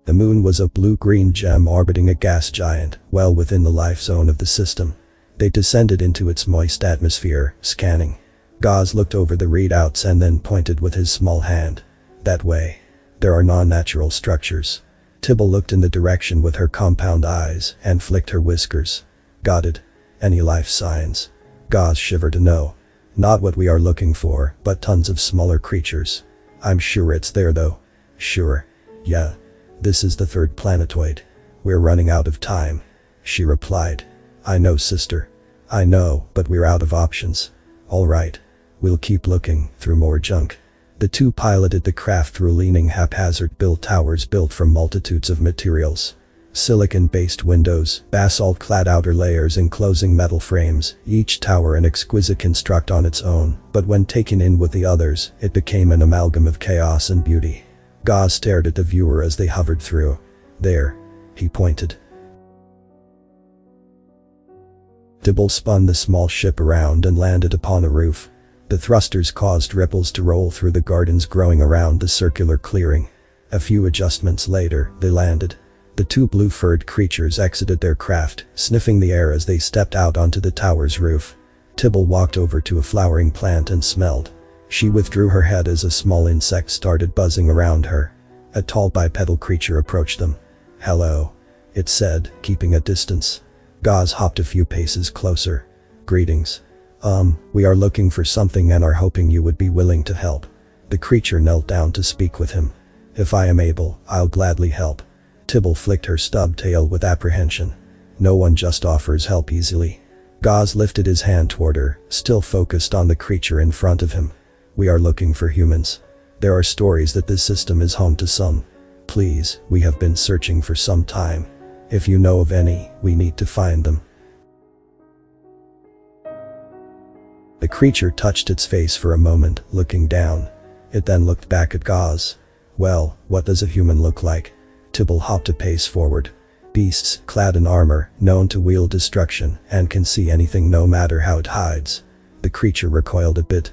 The moon was a blue-green gem orbiting a gas giant, well within the life zone of the system. They descended into its moist atmosphere, scanning. Gaz looked over the readouts and then pointed with his small hand. That way. There are non-natural structures. Tibble looked in the direction with her compound eyes and flicked her whiskers. Got it. Any life signs? Gaz shivered. No. Not what we are looking for, but tons of smaller creatures. I'm sure it's there though. Sure. Yeah. This is the third planetoid. We're running out of time. She replied. I know, sister. I know, but we're out of options. All right. We'll keep looking through more junk. The two piloted the craft through leaning haphazard-built towers built from multitudes of materials. Silicon-based windows, basalt-clad outer layers enclosing metal frames, each tower an exquisite construct on its own, but when taken in with the others, it became an amalgam of chaos and beauty. Gaz stared at the viewer as they hovered through. There. He pointed. Tibble spun the small ship around and landed upon a roof. The thrusters caused ripples to roll through the gardens growing around the circular clearing. A few adjustments later, they landed. The two blue-furred creatures exited their craft, sniffing the air as they stepped out onto the tower's roof. Tibble walked over to a flowering plant and smelled. She withdrew her head as a small insect started buzzing around her. A tall bipedal creature approached them. Hello. It said, keeping a distance. Gaz hopped a few paces closer. Greetings. We are looking for something and are hoping you would be willing to help. The creature knelt down to speak with him. If I am able, I'll gladly help. Tibble flicked her stub tail with apprehension. No one just offers help easily. Gaz lifted his hand toward her, still focused on the creature in front of him. We are looking for humans. There are stories that this system is home to some. Please, we have been searching for some time. If you know of any, we need to find them. The creature touched its face for a moment, looking down. It then looked back at Gaz. Well, what does a human look like? Tibble hopped a pace forward. Beasts, clad in armor, known to wield destruction, and can see anything no matter how it hides. The creature recoiled a bit.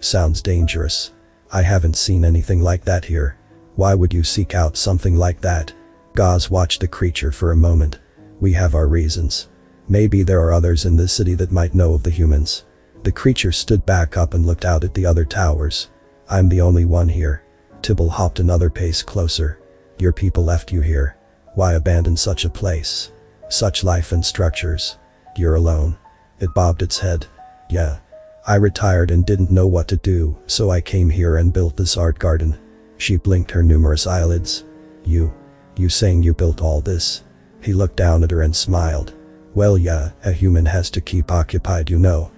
Sounds dangerous. I haven't seen anything like that here. Why would you seek out something like that? Gaz watched the creature for a moment. We have our reasons. Maybe there are others in this city that might know of the humans. The creature stood back up and looked out at the other towers. I'm the only one here. Tibble hopped another pace closer. Your people left you here. Why abandon such a place? Such life and structures. You're alone. It bobbed its head. Yeah. I retired and didn't know what to do, so I came here and built this art garden. She blinked her numerous eyelids. You saying you built all this? He looked down at her and smiled. Well yeah, a human has to keep occupied, you know.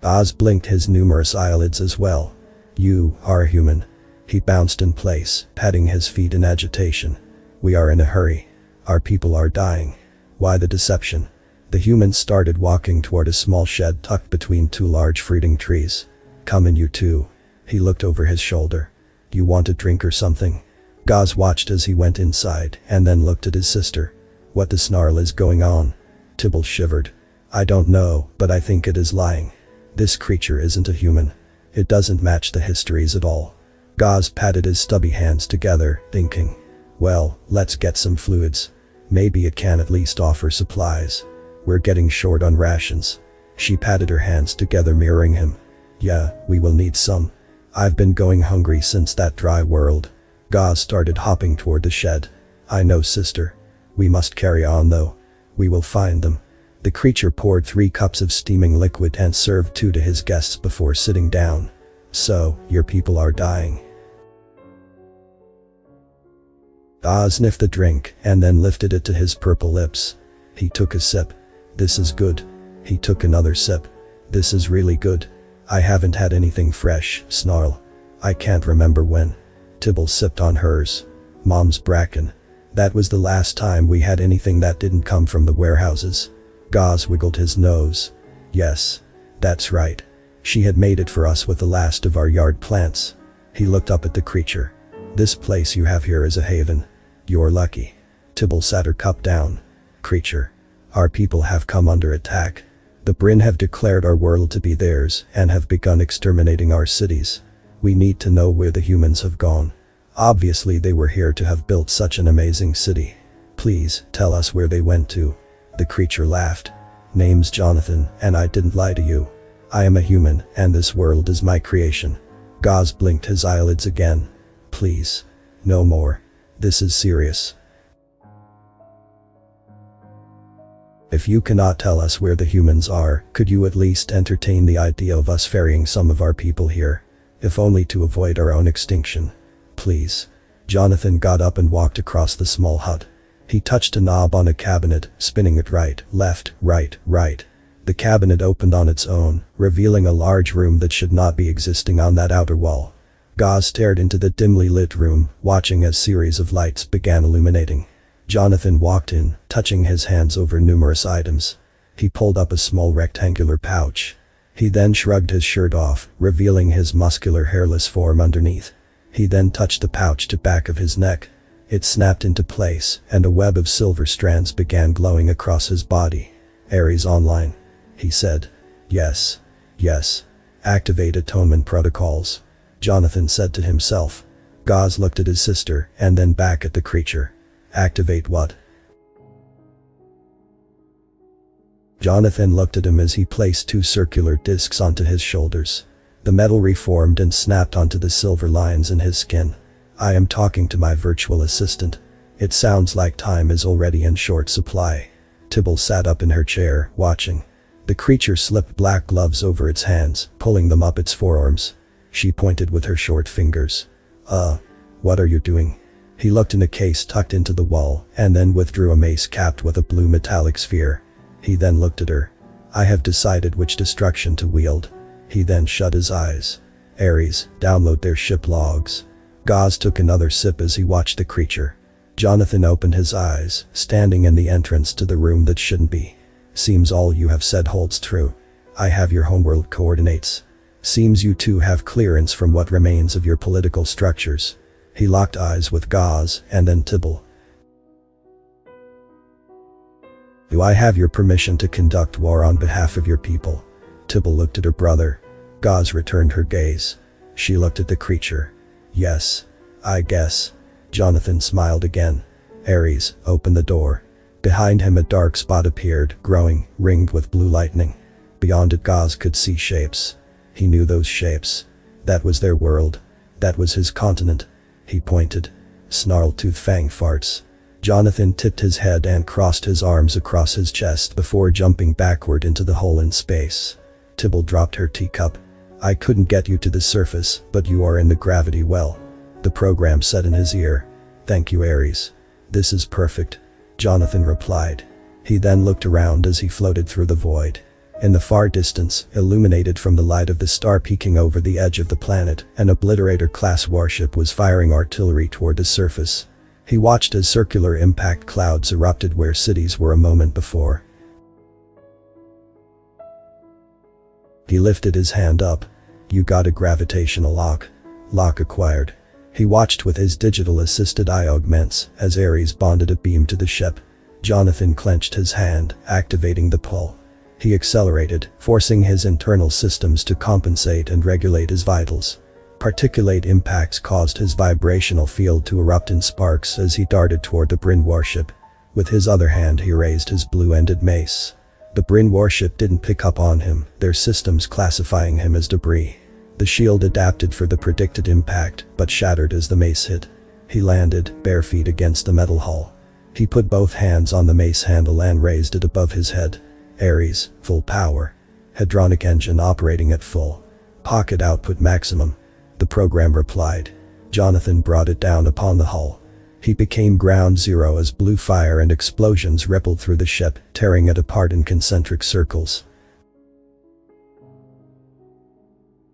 Oz blinked his numerous eyelids as well. You are human. He bounced in place, patting his feet in agitation. We are in a hurry. Our people are dying. Why the deception? The humans started walking toward a small shed tucked between two large fruiting trees. Come in, you two. He looked over his shoulder. You want a drink or something? Gaz watched as he went inside and then looked at his sister. What the snarl is going on? Tibble shivered. I don't know, but I think it is lying. This creature isn't a human. It doesn't match the histories at all. Gaz patted his stubby hands together, thinking. Well, let's get some fluids. Maybe it can at least offer supplies. We're getting short on rations. She patted her hands together, mirroring him. Yeah, we will need some. I've been going hungry since that dry world. Gaz started hopping toward the shed. I know, sister. We must carry on though. We will find them. The creature poured 3 cups of steaming liquid and served 2 to his guests before sitting down. So, your people are dying. Oz sniffed the drink and then lifted it to his purple lips. He took a sip. This is good. He took another sip. This is really good. I haven't had anything fresh, snarl. I can't remember when. Tibble sipped on hers. Mom's bracken. That was the last time we had anything that didn't come from the warehouses. Gaz wiggled his nose. Yes. That's right. She had made it for us with the last of our yard plants. He looked up at the creature. This place you have here is a haven. You're lucky. Tibble sat her cup down. Creature. Our people have come under attack. The Bryn have declared our world to be theirs and have begun exterminating our cities. We need to know where the humans have gone. Obviously they were here to have built such an amazing city. Please, tell us where they went to." The creature laughed. "Name's Jonathan, and I didn't lie to you. I am a human, and this world is my creation." Gaz blinked his eyelids again. "Please. No more. This is serious. If you cannot tell us where the humans are, could you at least entertain the idea of us ferrying some of our people here? If only to avoid our own extinction. Please." Jonathan got up and walked across the small hut. He touched a knob on a cabinet, spinning it right, left, right, right. The cabinet opened on its own, revealing a large room that should not be existing on that outer wall. Gaz stared into the dimly lit room, watching as series of lights began illuminating. Jonathan walked in, touching his hands over numerous items. He pulled up a small rectangular pouch. He then shrugged his shirt off, revealing his muscular hairless form underneath. He then touched the pouch to back of his neck. It snapped into place, and a web of silver strands began glowing across his body. "Ares online," he said. "Yes. Yes. Activate atonement protocols," Jonathan said to himself. Gaz looked at his sister, and then back at the creature. "Activate what?" Jonathan looked at him as he placed two circular discs onto his shoulders. The metal reformed and snapped onto the silver lines in his skin. "I am talking to my virtual assistant. It sounds like time is already in short supply." Tibble sat up in her chair, watching. The creature slipped black gloves over its hands, pulling them up its forearms. She pointed with her short fingers. What are you doing?" He looked in a case tucked into the wall, and then withdrew a mace capped with a blue metallic sphere. He then looked at her. "I have decided which destruction to wield." He then shut his eyes. "Ares, download their ship logs." Gaz took another sip as he watched the creature. Jonathan opened his eyes, standing in the entrance to the room that shouldn't be. "Seems all you have said holds true. I have your homeworld coordinates. Seems you two have clearance from what remains of your political structures." He locked eyes with Gaz, and then Tibble. "Do I have your permission to conduct war on behalf of your people?" Tibble looked at her brother. Gaz returned her gaze. She looked at the creature. "Yes. I guess." Jonathan smiled again. "Ares, open the door." Behind him a dark spot appeared, growing, ringed with blue lightning. Beyond it Gaz could see shapes. He knew those shapes. That was their world. That was his continent. He pointed. Snarl-tooth fang farts. Jonathan tipped his head and crossed his arms across his chest before jumping backward into the hole in space. Tibble dropped her teacup. "I couldn't get you to the surface, but you are in the gravity well," the program said in his ear. "Thank you, Ares. This is perfect," Jonathan replied. He then looked around as he floated through the void. In the far distance, illuminated from the light of the star peeking over the edge of the planet, an Obliterator-class warship was firing artillery toward the surface. He watched as circular impact clouds erupted where cities were a moment before. He lifted his hand up. "You got a gravitational lock." "Lock acquired." He watched with his digital-assisted eye augments as Ares bonded a beam to the ship. Jonathan clenched his hand, activating the pull. He accelerated, forcing his internal systems to compensate and regulate his vitals. Particulate impacts caused his vibrational field to erupt in sparks as he darted toward the Bryn warship. With his other hand he raised his blue-ended mace. The Bryn warship didn't pick up on him, their systems classifying him as debris. The shield adapted for the predicted impact, but shattered as the mace hit. He landed, bare feet against the metal hull. He put both hands on the mace handle and raised it above his head. Ares, full power. Hadronic engine operating at full. Pocket output maximum. The program replied. Jonathan brought it down upon the hull. He became ground zero as blue fire and explosions rippled through the ship, tearing it apart in concentric circles.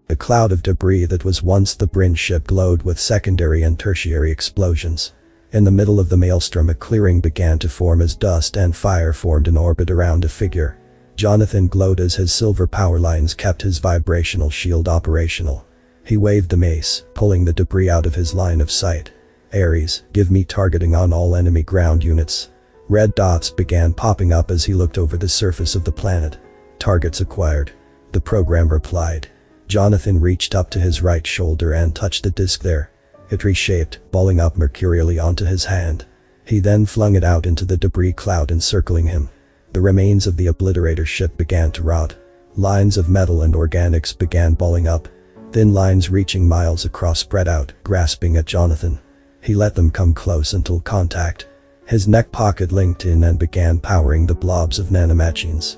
The cloud of debris that was once the Bryn ship glowed with secondary and tertiary explosions. In the middle of the maelstrom a clearing began to form as dust and fire formed an orbit around a figure. Jonathan glowed as his silver power lines kept his vibrational shield operational. He waved the mace, pulling the debris out of his line of sight. Ares, give me targeting on all enemy ground units. Red dots began popping up as he looked over the surface of the planet. Targets acquired. The program replied. Jonathan reached up to his right shoulder and touched the disc there. It reshaped, balling up mercurially onto his hand. He then flung it out into the debris cloud encircling him. The remains of the obliterator ship began to rot. Lines of metal and organics began balling up. Thin lines reaching miles across spread out, grasping at Jonathan. He let them come close until contact. His neck pocket linked in and began powering the blobs of nanomachines.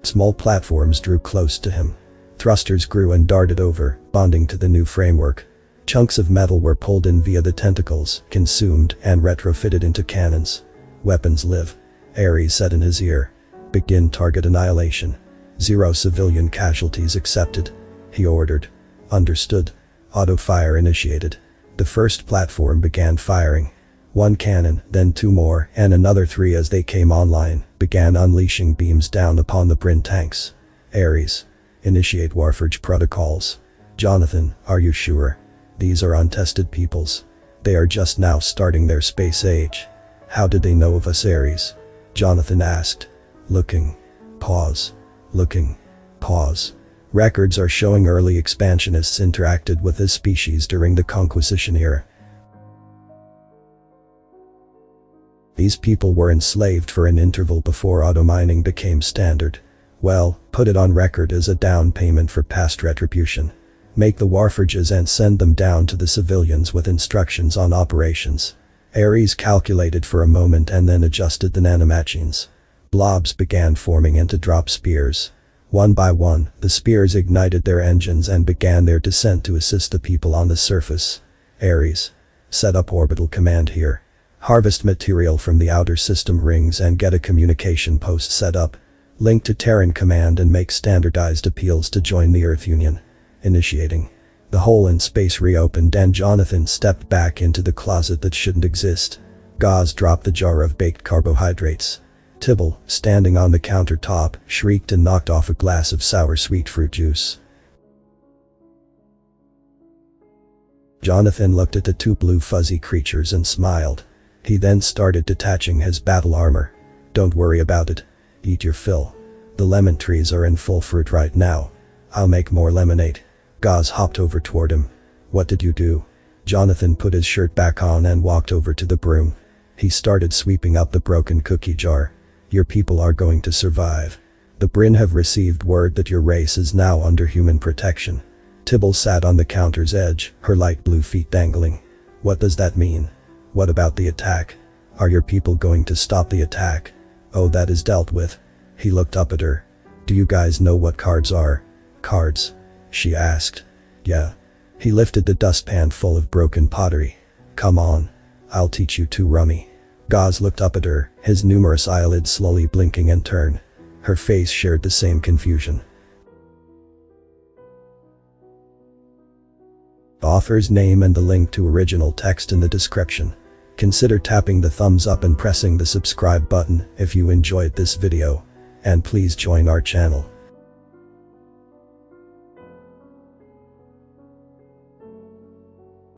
Small platforms drew close to him. Thrusters grew and darted over, bonding to the new framework. Chunks of metal were pulled in via the tentacles, consumed, and retrofitted into cannons. Weapons live. Ares said in his ear. Begin target annihilation. 0 civilian casualties accepted. He ordered. Understood. Auto fire initiated. The first platform began firing. 1 cannon, then 2 more, and another 3 as they came online, began unleashing beams down upon the Bryn tanks. Ares. Initiate Warforge protocols. Jonathan, are you sure? These are untested peoples. They are just now starting their space age. How did they know of us, Ares? Jonathan asked. Looking. Pause. Looking. Pause. Records are showing early expansionists interacted with this species during the Conquisition era. These people were enslaved for an interval before auto-mining became standard. Well, put it on record as a down payment for past retribution. Make the Warforges and send them down to the civilians with instructions on operations. Ares calculated for a moment and then adjusted the nanomachines. Blobs began forming into drop spears. One by one, the spears ignited their engines and began their descent to assist the people on the surface. Ares. Set up orbital command here. Harvest material from the outer system rings and get a communication post set up. Link to Terran command and make standardized appeals to join the Earth Union. Initiating. The hole in space reopened and Jonathan stepped back into the closet that shouldn't exist. Gauze dropped the jar of baked carbohydrates. Tibble, standing on the countertop, shrieked and knocked off a glass of sour sweet fruit juice. Jonathan looked at the 2 blue fuzzy creatures and smiled. He then started detaching his battle armor. Don't worry about it. Eat your fill. The lemon trees are in full fruit right now. I'll make more lemonade. Gauze hopped over toward him. What did you do? Jonathan put his shirt back on and walked over to the broom. He started sweeping up the broken cookie jar. Your people are going to survive. The Bryn have received word that your race is now under human protection. Tibble sat on the counter's edge, her light blue feet dangling. What does that mean? What about the attack? Are your people going to stop the attack? Oh, that is dealt with. He looked up at her. Do you guys know what cards are? Cards? She asked. Yeah. He lifted the dustpan full of broken pottery. Come on. I'll teach you to rummy. Gauze looked up at her, his numerous eyelids slowly blinking in turn. Her face shared the same confusion. Author's name and the link to original text in the description. Consider tapping the thumbs up and pressing the subscribe button if you enjoyed this video. And please join our channel.